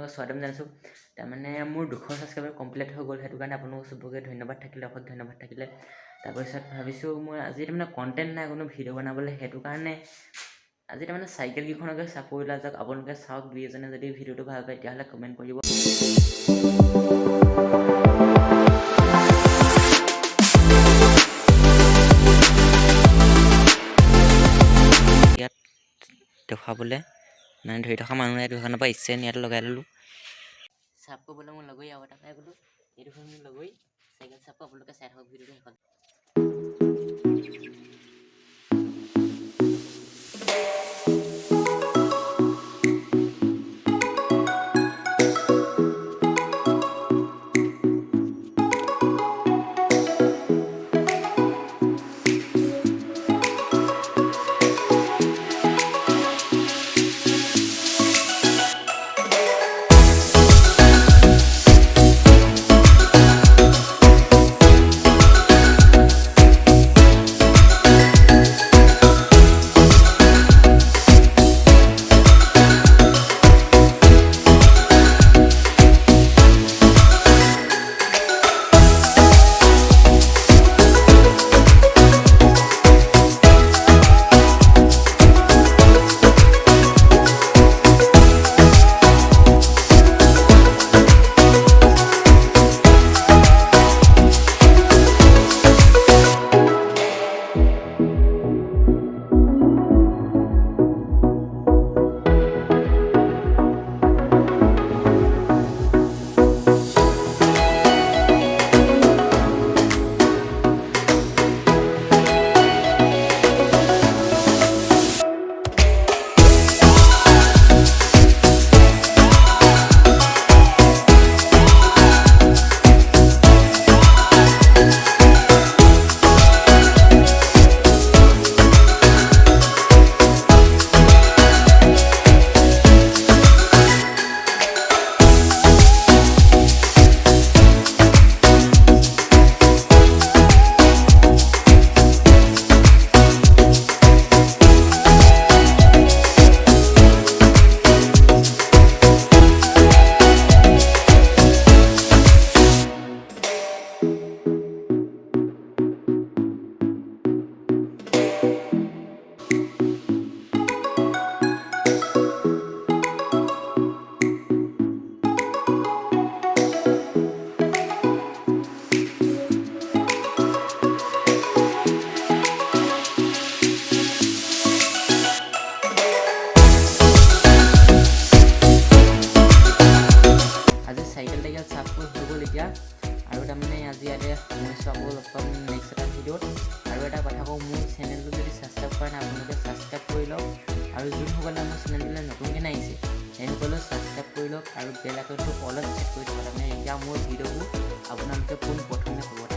আপোনালোকক স্বাগতম জনাইছোঁ তাৰমানে মোৰ 200 ছাবস্ক্ৰাইবাৰ কমপ্লিট হৈ গ'ল সেইটো কাৰণে আপোনালোক চবকে ধন্যবাদ থাকিলে অশেষ ধন্যবাদ থাকিলে তাৰপিছত ভাবিছোঁ মই আজি তাৰমানে কণ্টেণ্ট নাই কোনো ভিডিঅ' বনাবলৈ সেইটো কাৰণে আজি তাৰমানে চাইকেল কেইখনকে চাপৰি ওলাই যাওক আপোনালোকে চাওক দুই এজনে যদি ভিডিঅ'টো ভাল পায় তেতিয়াহ'লে কমেণ্ট কৰিব ইয়াত দেখাবলৈ মানে ধৰি থকা মানুহ নাই দোকানৰ পৰা ইচ্ছা ইয়াত লগাই ল'লোঁ চাপ কৰিবলৈ মই লগৈ আৰু এটা পাই গ'লো এই দুখন মোৰ লগৈ চাইকেল চাপ আপোনালোকে চাই থাকক ভিডিঅ'টো সেইখন আৰু তাৰমানে আজি ইয়াতে সমস্যা আকৌ লগ পাম নেক্সট এটা ভিডিঅ'ত আৰু এটা কথা কওঁ মোৰ চেনেলটো যদি ছাবস্ক্ৰাইব কৰা নাই আপোনালোকে ছাবস্ক্ৰাইব কৰি লওক আৰু যোনসকলে মোৰ চেনেলটোলৈ নতুনকৈ আহিছে সেইসকলেও ছাবস্ক্ৰাইব কৰি লওক আৰু বেল আইকনটো অলপ চেক কৰি থ'ব তাৰমানে এতিয়া মোৰ ভিডিঅ'বোৰ আপোনালোকে পোনপ্ৰথমে পাব